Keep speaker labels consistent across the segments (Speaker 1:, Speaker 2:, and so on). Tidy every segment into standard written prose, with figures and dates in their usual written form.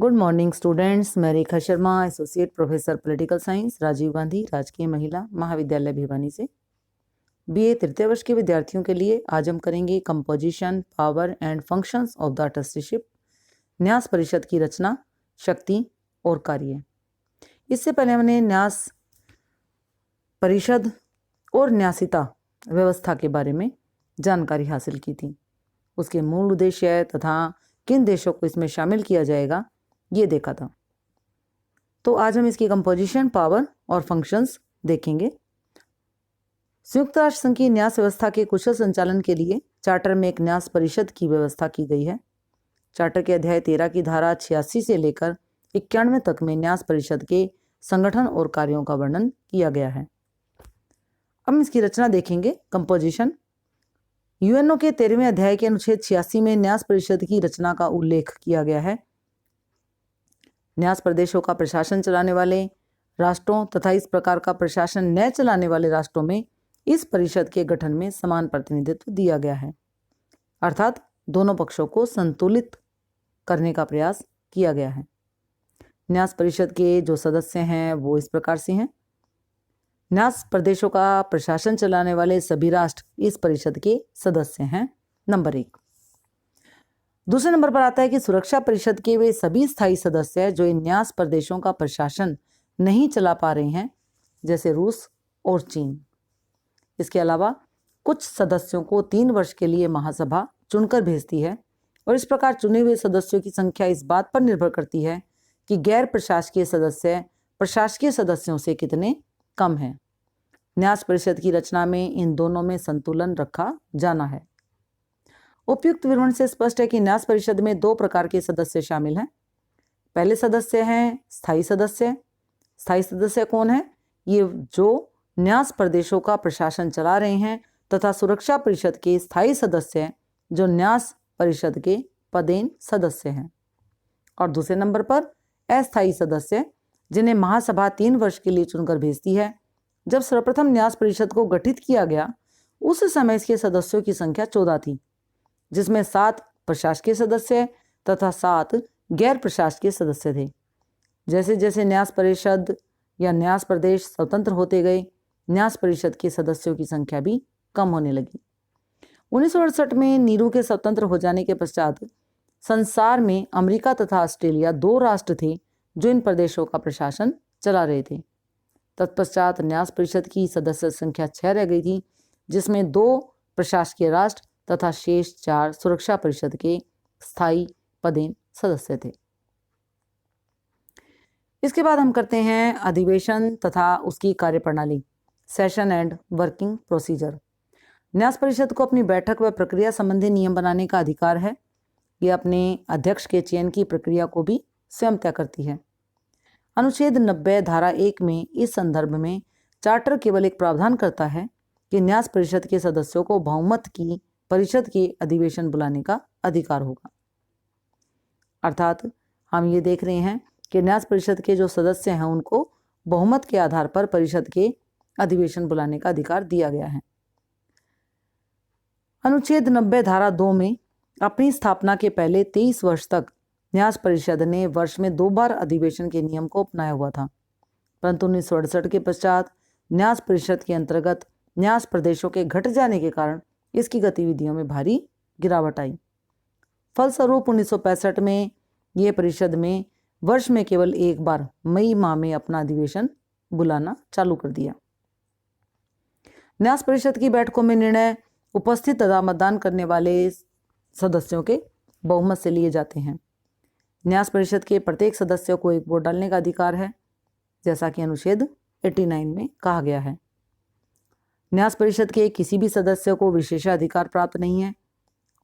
Speaker 1: Good morning students. मैं Rekha Sharma, associate professor political science, Rajiv Gandhi Rajkiya Mahila महाविद्यालय भिवानी से बीए तृतीय वर्ष के विद्यार्थियों के लिए आज हम करेंगे composition, power and functions of the trusteeship, न्यास परिषद की रचना, शक्ति और कार्य। इससे पहले हमने न्यास परिषद और न्यासिता व्यवस्था के बारे में जानकारी हासिल की थी। उसके मूल उद्देश्य तथा किन देशों को इसमें शामिल किया जाएगा ये देखा था। तो आज हम इसकी कंपोजिशन, पावर और फंक्शंस देखेंगे। संयुक्त राष्ट्र संघ की न्यास व्यवस्था के कुशल संचालन के लिए चार्टर में एक न्यास परिषद की व्यवस्था की गई है। चार्टर के अध्याय 13 की धारा 86 से लेकर 91 तक में न्यास परिषद के संगठन और कार्यों का वर्णन किया गया है। अब हम इसकी रचना देखेंगे। कंपोजिशन। यूएनओ के 13वें अध्याय के अनुच्छेद 86 में न्यास परिषद की रचना का उल्लेख किया गया है। न्यास प्रदेशों का प्रशासन चलाने वाले राष्ट्रों तथा इस प्रकार का प्रशासन न चलाने वाले राष्ट्रों में इस परिषद के गठन में समान प्रतिनिधित्व दिया गया है, अर्थात दोनों पक्षों को संतुलित करने का प्रयास किया गया है। न्यास परिषद के जो सदस्य हैं वो इस प्रकार से हैं। न्यास प्रदेशों का प्रशासन चलाने वाले सभी राष्ट्र इस परिषद के सदस्य हैं, नंबर 1। दूसरे नंबर पर आता है कि सुरक्षा परिषद के वे सभी स्थायी सदस्य जो इन न्यास प्रदेशों का प्रशासन नहीं चला पा रहे हैं, जैसे रूस और चीन। इसके अलावा कुछ सदस्यों को 3 वर्ष के लिए महासभा चुनकर भेजती है और इस प्रकार चुने हुए सदस्यों की संख्या इस बात पर निर्भर करती है कि गैर प्रशासकीय सदस्य प्रशासकीय सदस्यों से कितने कम हैं। न्यास परिषद की रचना में इन दोनों में संतुलन रखा जाना है। उपयुक्त विवरण से स्पष्ट है कि न्यास परिषद में 2 प्रकार के सदस्य शामिल हैं। पहले सदस्य हैं स्थायी सदस्य। स्थायी सदस्य कौन है? ये जो न्यास प्रदेशों का प्रशासन चला रहे हैं, तथा सुरक्षा परिषद के स्थायी सदस्य जो न्यास परिषद के पदेन सदस्य हैं। और दूसरे नंबर पर अस्थायी सदस्य, जिन्हें महासभा 3 वर्ष के लिए चुनकर भेजती है। जब सर्वप्रथम न्यास परिषद को गठित किया गया उस समय इसके सदस्यों की संख्या 14 थी, जिसमें 7 प्रशासकीय सदस्य तथा 7 गैर प्रशासकीय सदस्य थे। जैसे जैसे न्यास परिषद या न्यास प्रदेश स्वतंत्र होते गए, न्यास परिषद के सदस्यों की संख्या भी कम होने लगी। 1968 में नीरू के स्वतंत्र हो जाने के पश्चात संसार में अमेरिका तथा ऑस्ट्रेलिया 2 राष्ट्र थे जो इन प्रदेशों का प्रशासन चला रहे थे। तत्पश्चात न्यास परिषद की सदस्य संख्या 6 रह गई थी, जिसमें 2 प्रशासकीय राष्ट्र तथा शेष 4 सुरक्षा परिषद के स्थायी पदेन सदस्य थे। इसके बाद हम करते हैं अधिवेशन तथा उसकी कार्यप्रणाली, सेशन एंड वर्किंग प्रोसीजर। न्यास परिषद को अपनी बैठक व प्रक्रिया संबंधी नियम बनाने का अधिकार है। यह अपने अध्यक्ष के चयन की प्रक्रिया को भी स्वयं तय करती है। अनुच्छेद 90 धारा 1 में इस संदर्भ में चार्टर केवल एक प्रावधान करता है कि न्यास परिषद के सदस्यों को बहुमत की परिषद के अधिवेशन बुलाने का अधिकार होगा। अर्थात हम ये देख रहे हैं कि न्यास परिषद के जो सदस्य हैं उनको बहुमत के आधार पर परिषद के अधिवेशन बुलाने का अधिकार दिया गया है। अनुच्छेद 90 धारा 2 में अपनी स्थापना के पहले 23 वर्ष तक न्यास परिषद ने वर्ष में 2 बार अधिवेशन के नियम को अपनाया हुआ था, परंतु 1968 के पश्चात न्यास परिषद के अंतर्गत न्यास प्रदेशों के घट जाने के कारण इसकी गतिविधियों में भारी गिरावट आई। फलस्वरूप 1965 में ये परिषद में वर्ष में केवल 1 बार मई माह में अपना अधिवेशन बुलाना चालू कर दिया। न्यास परिषद की बैठकों में निर्णय उपस्थित तथा मतदान करने वाले सदस्यों के बहुमत से लिए जाते हैं। न्यास परिषद के प्रत्येक सदस्य को एक वोट डालने का अधिकार है, जैसा कि अनुच्छेद 89 में कहा गया है। न्यास परिषद के किसी भी सदस्य को विशेषाधिकार प्राप्त नहीं है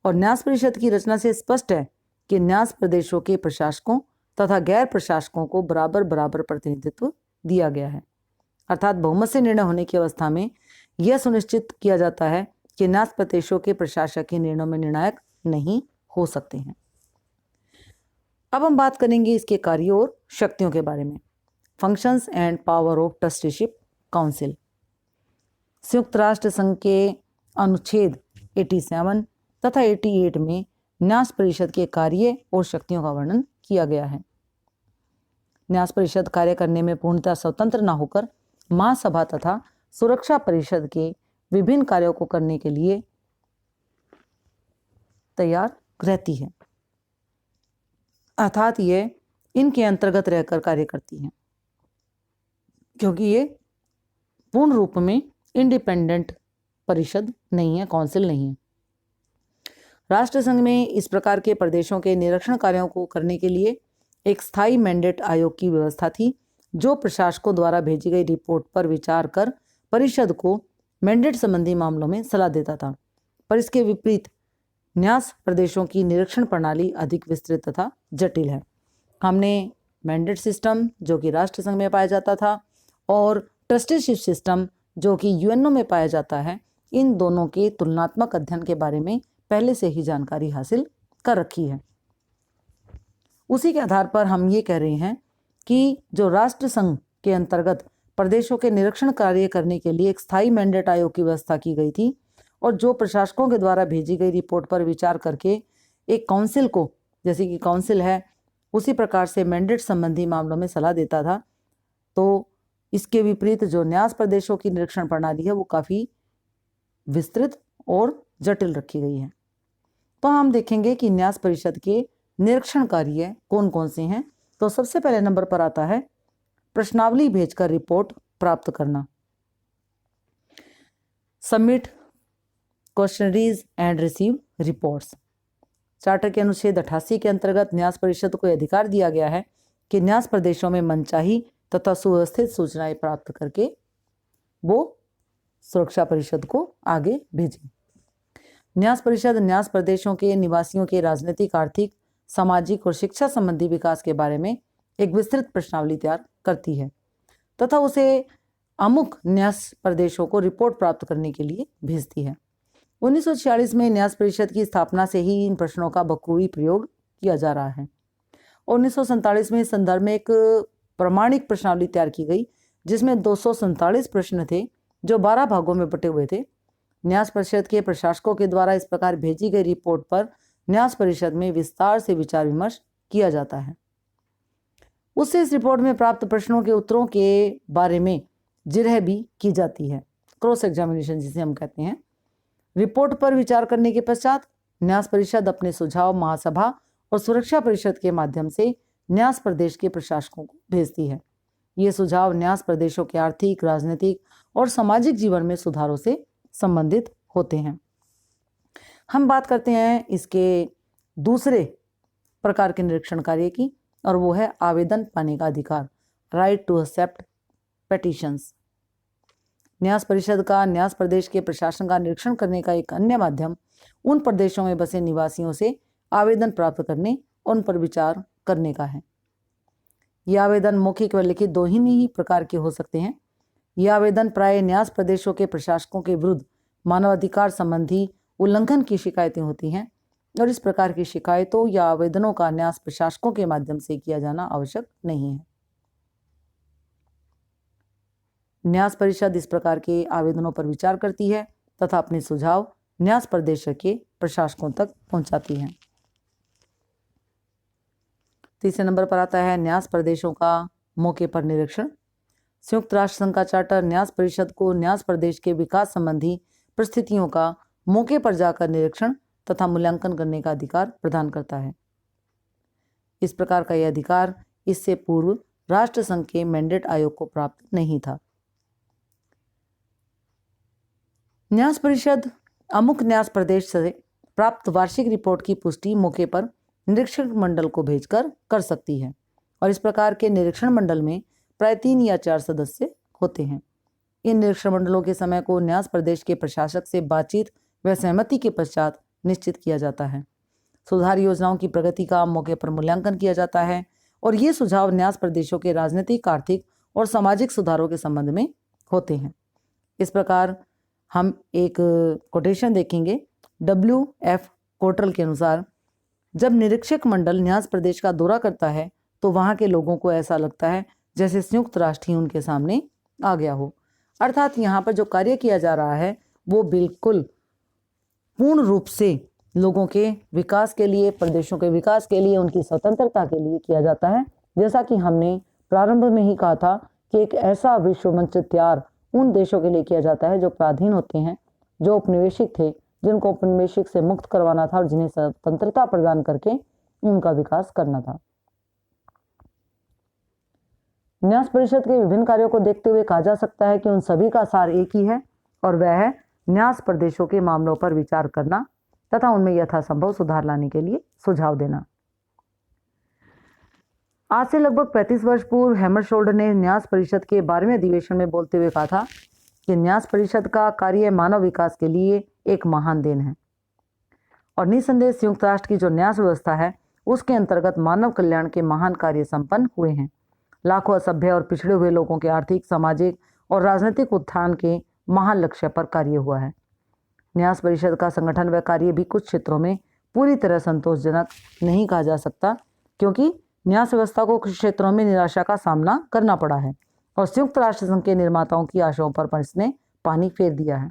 Speaker 1: और न्यास परिषद की रचना से स्पष्ट है कि न्यास प्रदेशों के प्रशासकों तथा गैर प्रशासकों को बराबर बराबर प्रतिनिधित्व दिया गया है। अर्थात बहुमत से निर्णय होने की अवस्था में यह सुनिश्चित किया जाता है कि न्यास प्रदेशों के प्रशासक के निर्णयों में निर्णायक नहीं हो सकते हैं। अब हम बात करेंगे इसके कार्यों और शक्तियों के बारे में। Functions and power of trusteeship council. संयुक्त राष्ट्र संघ के अनुच्छेद 87 तथा 88 में न्यास परिषद के कार्य और शक्तियों का वर्णन किया गया है। न्यास परिषद कार्य करने में पूर्णतः स्वतंत्र न होकर महासभा तथा सुरक्षा परिषद के विभिन्न कार्यों को करने के लिए तैयार रहती है, अर्थात ये इनके अंतर्गत रहकर कार्य करती हैं, क्योंकि ये पूर्ण रूप में इंडिपेंडेंट परिषद नहीं है, काउंसिल नहीं है। राष्ट्रसंघ में इस प्रकार के प्रदेशों के निरीक्षण कार्यों को करने के लिए एक स्थायी मैंडेट आयोग की व्यवस्था थी, जो प्रशासकों द्वारा भेजी गई रिपोर्ट पर विचार कर परिषद को मैंडेट संबंधी मामलों में सलाह देता था। पर इसके विपरीत न्यास प्रदेशों की निरीक्षण प्रणाली अधिक विस्तृत तथा जटिल है। हमने मैंडेट सिस्टम जो कि राष्ट्रसंघ में पाया जाता था और ट्रस्टीशिप सिस्टम जो कि यूएनओ में पाया जाता है, इन दोनों के तुलनात्मक अध्ययन के बारे में पहले से ही जानकारी हासिल कर रखी है। उसी के आधार पर हम ये कह रहे हैं कि जो राष्ट्रसंघ के अंतर्गत प्रदेशों के निरीक्षण कार्य करने के लिए एक स्थायी मैंडेट आयोग की व्यवस्था की गई थी और जो प्रशासकों के द्वारा भेजी गई रिपोर्ट पर विचार करके एक काउंसिल को, जैसे कि काउंसिल है, उसी प्रकार से मैंडेट संबंधी मामलों में सलाह देता था। तो इसके विपरीत जो न्यास प्रदेशों की निरीक्षण प्रणाली है वो काफ़ी विस्तृत और जटिल रखी गई है। तो हम देखेंगे कि न्यास परिषद के निरीक्षण कार्य कौन कौन से हैं। तो सबसे पहले नंबर पर आता है प्रश्नावली भेजकर रिपोर्ट प्राप्त करना, submit questionnaires and receive reports. Charter के अनुच्छेद 88 के अंतर्गत न्यास परिषद को अधिकार दिया गया है कि न्यास प्रदेशों में मनचाही तथा सुव्यवस्थित सूचनाएं प्राप्त करके वो सुरक्षा परिषद को आगे भेजें। न्यास परिषद न्यास प्रदेशों के निवासियों के राजनीतिक, आर्थिक, सामाजिक और शिक्षा संबंधी विकास के बारे में एक विस्तृत प्रश्नावली तैयार करती है तथा उसे अमुक न्यास प्रदेशों को रिपोर्ट प्राप्त करने के लिए भेजती है। 1946 में न्यास परिषद की स्थापना से ही इन प्रश्नों का बखूबी प्रयोग किया जा रहा है। 1947 में इस संदर्भ में एक प्रमाणिक प्रश्नावली तैयार की गई जिसमें 247 प्रश्न थे जो 12 भागों में बटे हुए थे। न्यास परिषद के प्रशासकों के द्वारा इस प्रकार भेजी गई रिपोर्ट पर न्यास परिषद में विस्तार से विचार विमर्श किया जाता है। उससे इस रिपोर्ट में प्राप्त प्रश्नों के उत्तरों के बारे में जिरह भी की जाती है, क्रॉस एग्जामिनेशन जिसे हम कहते हैं। रिपोर्ट पर विचार करने के पश्चात न्यास परिषद अपने सुझाव महासभा और सुरक्षा परिषद के माध्यम से न्यास प्रदेश के प्रशासकों को भेजती है। ये सुझाव न्यास प्रदेशों के आर्थिक, राजनीतिक और सामाजिक जीवन में सुधारों से संबंधित होते हैं। हम बात करते हैं इसके दूसरे प्रकार के निरीक्षण कार्य की, और वो है आवेदन पाने का अधिकार, राइट टू एक्सेप्ट पेटिशंस। न्यास परिषद का न्यास प्रदेश के प्रशासन का निरीक्षण करने का एक अन्य माध्यम उन प्रदेशों में बसे निवासियों से आवेदन प्राप्त करने और उन पर विचार करने का है। ये आवेदन मौखिक व लिखित दो ही प्रकार के हो सकते हैं। ये आवेदन प्राय न्यास प्रदेशों के प्रशासकों के विरुद्ध मानवाधिकार संबंधी उल्लंघन की शिकायतें होती हैं और इस प्रकार की शिकायतों या आवेदनों का न्यास प्रशासकों के माध्यम से किया जाना आवश्यक नहीं है। न्यास परिषद इस प्रकार के आवेदनों पर विचार करती है तथा अपने सुझाव न्यास प्रदेश के प्रशासकों तक पहुंचाती है। तीसरे नंबर पर आता है न्यास प्रदेशों का मौके पर निरीक्षण। संयुक्त राष्ट्र संघ का चार्टर न्यास परिषद को न्यास प्रदेश के विकास संबंधी परिस्थितियों का मौके पर जाकर निरीक्षण तथा मूल्यांकन करने का अधिकार प्रदान करता है। इस प्रकार का यह अधिकार इससे पूर्व राष्ट्र संघ के मैंडेट आयोग को प्राप्त नहीं था। न्यास परिषद अमुक न्यास प्रदेश से प्राप्त वार्षिक रिपोर्ट की पुष्टि मौके पर निरीक्षण मंडल को भेजकर कर सकती है और इस प्रकार के निरीक्षण मंडल में प्राय 3 या 4 सदस्य होते हैं। इन निरीक्षण मंडलों के समय को न्यास प्रदेश के प्रशासक से बातचीत व सहमति के पश्चात निश्चित किया जाता है। सुधार योजनाओं की प्रगति का मौके पर मूल्यांकन किया जाता है और ये सुझाव न्यास प्रदेशों के राजनीतिक, आर्थिक और सामाजिक सुधारों के संबंध में होते हैं। इस प्रकार हम एक कोटेशन देखेंगे WF कोटरल के अनुसार, जब निरीक्षक मंडल न्यास प्रदेश का दौरा करता है तो वहाँ के लोगों को ऐसा लगता है जैसे संयुक्त राष्ट्र ही उनके सामने आ गया हो। अर्थात यहाँ पर जो कार्य किया जा रहा है वो बिल्कुल पूर्ण रूप से लोगों के विकास के लिए, प्रदेशों के विकास के लिए, उनकी स्वतंत्रता के लिए किया जाता है। जैसा कि हमने प्रारंभ में ही कहा था कि एक ऐसा विश्व मंच तैयार उन देशों के लिए किया जाता है जो पराधीन होते हैं, जो औपनिवेशिक थे, जिनको औपनिवेशिक से मुक्त करवाना था और जिन्हें स्वतंत्रता प्रदान करके उनका विकास करना था। न्यास परिषद के विभिन्न कार्यों को देखते हुए कहा जा सकता है कि उन सभी का सार एक ही है और वह है न्यास प्रदेशों के मामलों पर विचार करना तथा उनमें यथासंभव सुधार लाने के लिए सुझाव देना। आज से लगभग 35 वर्ष पूर्व हैमरशोल्ड ने न्यास परिषद के 12वें अधिवेशन में बोलते हुए कहा था कि न्यास परिषद का कार्य मानव विकास के लिए एक महान देन है और निसंदेह संयुक्त राष्ट्र की जो न्यास व्यवस्था है उसके अंतर्गत मानव कल्याण के महान कार्य संपन्न हुए हैं। लाखों असभ्य और पिछड़े हुए लोगों के आर्थिक, सामाजिक और राजनीतिक उत्थान के महान लक्ष्य पर कार्य हुआ है। न्यास परिषद का संगठन व कार्य भी कुछ क्षेत्रों में पूरी तरह संतोषजनक नहीं कहा जा सकता, क्योंकि न्यास व्यवस्था को कुछ क्षेत्रों में निराशा का सामना करना पड़ा है और संयुक्त राष्ट्र संघ के निर्माताओं की आशाओं पर इसने पानी फेर दिया है।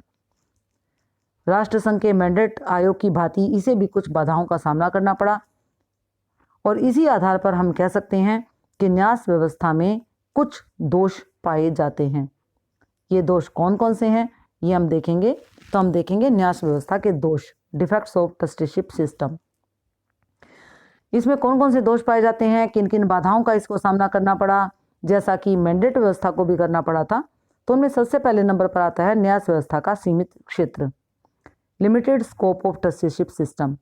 Speaker 1: राष्ट्र संघ के मैंडेट आयोग की भांति इसे भी कुछ बाधाओं का सामना करना पड़ा और इसी आधार पर हम कह सकते हैं कि न्यास व्यवस्था में कुछ दोष पाए जाते हैं। ये दोष कौन कौन से हैं ये हम देखेंगे। तो हम देखेंगे न्यास व्यवस्था के दोष, डिफेक्ट्स ऑफ ट्रस्टीशिप सिस्टम। इसमें कौन कौन से दोष पाए जाते हैं, किन किन बाधाओं का इसको सामना करना पड़ा, जैसा कि मैंडेट व्यवस्था को भी करना पड़ा था। तो उनमें सबसे पहले नंबर पर आता है न्यास व्यवस्था का सीमित क्षेत्र, limited scope of trusteeship system.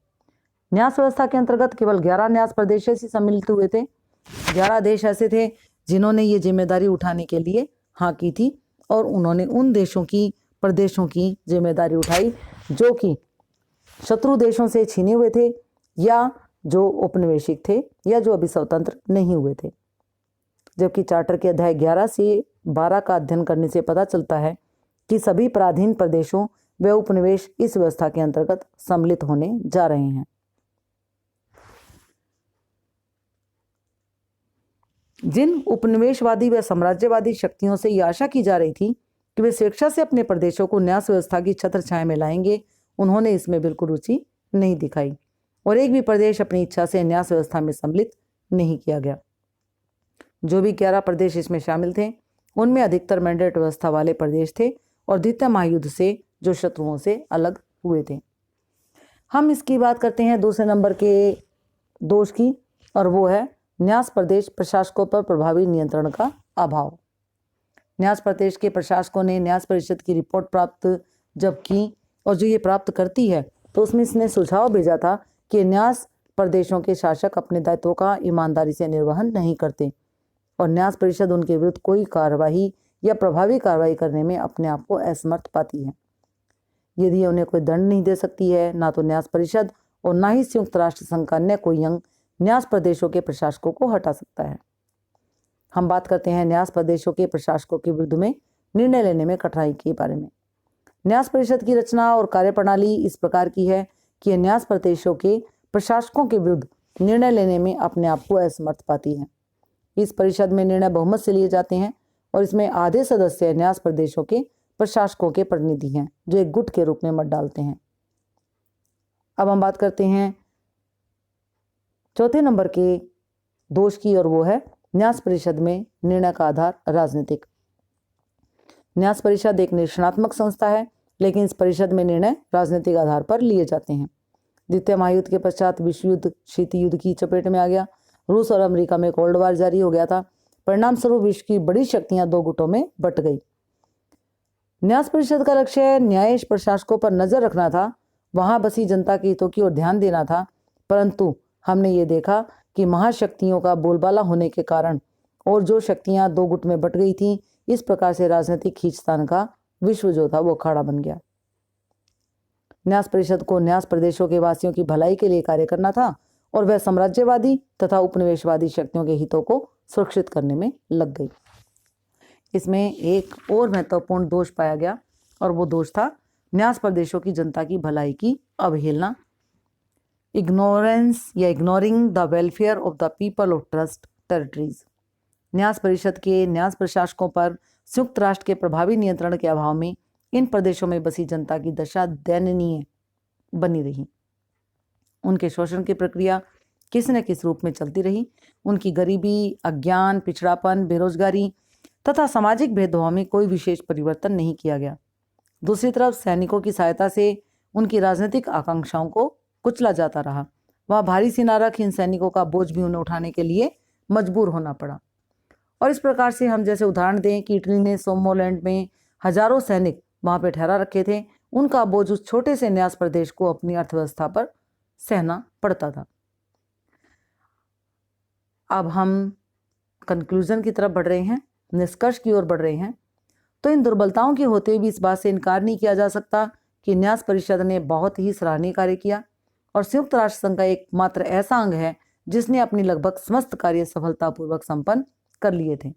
Speaker 1: न्यास व्यवस्था के अंतर्गत केवल 11 न्यास प्रदेश ही सम्मिलित हुए थे। 11 देश ऐसे थे जिन्होंने ये जिम्मेदारी उठाने के लिए हाँ की थी और उन्होंने उन प्रदेशों की जिम्मेदारी उठाई जो कि शत्रु देशों से छीने हुए थे या जो औपनिवेशिक थे या जो अभी स्वतंत्र नहीं हुए थे। जबकि चार्टर के अध्याय 11 से 12 का अध्ययन करने से पता चलता है कि सभी पराधीन प्रदेशों व उपनिवेश इस व्यवस्था के अंतर्गत सम्मिलित होने जा रहे हैं। जिन उपनिवेशवादी व साम्राज्यवादी शक्तियों से यह आशा की जा रही थी कि वे स्वेच्छा से अपने प्रदेशों को न्यास व्यवस्था की छत्र छाया में लाएंगे, उन्होंने इसमें बिल्कुल रुचि नहीं दिखाई और एक भी प्रदेश अपनी इच्छा से न्यास व्यवस्था में सम्मिलित नहीं किया गया। जो भी 11 प्रदेश इसमें शामिल थे उनमें अधिकतर मैंडेट व्यवस्था वाले प्रदेश थे और द्वितीय महायुद्ध से जो शत्रुओं से अलग हुए थे। हम इसकी बात करते हैं दूसरे नंबर के दोष की, और वो है न्यास प्रदेश प्रशासकों पर प्रभावी नियंत्रण का अभाव। न्यास प्रदेश के प्रशासकों ने न्यास परिषद की रिपोर्ट प्राप्त जब की और जो ये प्राप्त करती है तो उसमें इसने सुझाव भेजा था कि न्यास प्रदेशों के शासक अपने दायित्वों का ईमानदारी से निर्वहन नहीं करते और न्यास परिषद उनके विरुद्ध कोई कार्रवाई या प्रभावी कार्रवाई करने में अपने आप को असमर्थ पाती है। यदि उन्हें कोई दंड नहीं दे सकती है, ना तो न्यास परिषद और ना ही संयुक्त राष्ट्र संघ का अन्य कोई अंग न्यास प्रदेशों के प्रशासकों को हटा सकता है। हम बात करते हैं न्यास प्रदेशों के प्रशासकों के विरुद्ध में निर्णय लेने में कठिनाई के बारे में। न्यास परिषद की रचना और कार्यप्रणाली इस प्रकार की है कि यह न्यास प्रदेशों के प्रशासकों के विरुद्ध निर्णय लेने में अपने आप को असमर्थ पाती है। इस परिषद में निर्णय बहुमत से लिए जाते हैं और इसमें आधे सदस्य न्यास प्रदेशों के प्रशासकों के प्रतिनिधि हैं जो एक गुट के रूप में मत डालते हैं। अब हम बात करते हैं चौथे नंबर के दोष की, और वो है न्यास परिषद में निर्णय का आधार राजनीतिक। न्यास परिषद एक निरीक्षणात्मक संस्था है, लेकिन इस परिषद में निर्णय राजनीतिक आधार पर लिए जाते हैं। द्वितीय महायुद्ध के पश्चात विश्व युद्ध शीत युद्ध की चपेट में आ गया। रूस और अमेरिका में कोल्ड वार जारी हो गया था। परिणाम स्वरूप विश्व की बड़ी शक्तियां दो गुटों में बट गई। न्यास परिषद का लक्ष्य न्यायिक प्रशासकों पर नजर रखना था, वहां बसी जनता के हितों की ओर ध्यान देना था, परंतु हमने ये देखा कि महाशक्तियों का बोलबाला होने के कारण और जो शक्तियां दो गुट में बट गई थीं, इस प्रकार से राजनीतिक खींचतान का विश्व जो था वो अखाड़ा बन गया। न्यास परिषद को न्यास प्रदेशों के वासियों की भलाई के लिए कार्य करना था और वह साम्राज्यवादी तथा उपनिवेशवादी शक्तियों के हितों को सुरक्षित करने में लग गई। इसमें एक और महत्वपूर्ण दोष पाया गया और वो दोष था न्यास प्रदेशों की जनता की भलाई की अवहेलना, इग्नोरेंस या ignoring the welfare of the people of trust territories. न्यास परिषद के न्यास प्रशासकों पर संयुक्त राष्ट्र के प्रभावी नियंत्रण के अभाव में इन प्रदेशों में बसी जनता की दशा दयनीय बनी रही। उनके शोषण की प्रक्रिया किसी न किसी रूप में चलती रही। उनकी गरीबी, अज्ञान, पिछड़ापन, बेरोजगारी तथा सामाजिक भेदभाव में कोई विशेष परिवर्तन नहीं किया गया। दूसरी तरफ सैनिकों की सहायता से उनकी राजनीतिक आकांक्षाओं को कुचला जाता रहा। वह भारी सी ना रख इन सैनिकों का बोझ भी उन्हें उठाने के लिए मजबूर होना पड़ा। और इस प्रकार से हम जैसे उदाहरण दें कि इटली ने सोमोलैंड में हजारों सैनिक वहां पे ठहरा रखे थे, उनका बोझ उस छोटे से न्यास प्रदेश को अपनी अर्थव्यवस्था पर सहना पड़ता था। अब हम कंक्लूजन की तरफ बढ़ रहे हैं, निष्कर्ष की ओर बढ़ रहे हैं। तो इन दुर्बलताओं के होते भी इस बात से इनकार नहीं किया जा सकता कि न्यास परिषद ने बहुत ही सराहनीय कार्य किया और संयुक्त राष्ट्र संघ का एकमात्र ऐसा अंग है जिसने अपनी लगभग समस्त कार्य सफलतापूर्वक संपन्न कर लिए थे।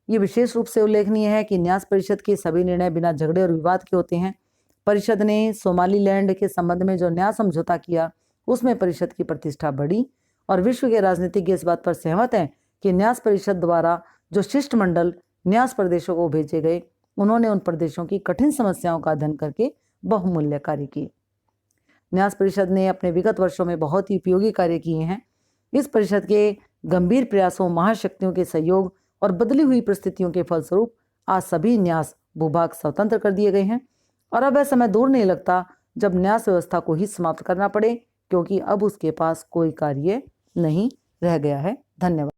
Speaker 1: ये विशेष रूप से उल्लेखनीय है कि न्यास परिषद के सभी निर्णय बिना झगड़े और विवाद के होते हैं। परिषद ने सोमालीलैंड के संबंध में जो न्याय समझौता किया उसमें परिषद की प्रतिष्ठा बढ़ी और विश्व के राजनीतिज्ञ इस बात पर सहमत हैं कि न्यास परिषद द्वारा जो शिष्टमंडल न्यास प्रदेशों को भेजे गए, उन्होंने उन प्रदेशों की कठिन समस्याओं का अध्ययन करके बहुमूल्य कार्य किए। न्यास परिषद ने अपने विगत वर्षों में बहुत ही उपयोगी कार्य किए हैं। इस परिषद के गंभीर प्रयासों, महाशक्तियों के सहयोग और बदली हुई परिस्थितियों के फलस्वरूप आज सभी न्यास भूभाग स्वतंत्र कर दिए गए हैं और अब वह समय दूर नहीं लगता जब न्यास व्यवस्था को ही समाप्त करना पड़े, क्योंकि अब उसके पास कोई कार्य नहीं रह गया है। धन्यवाद।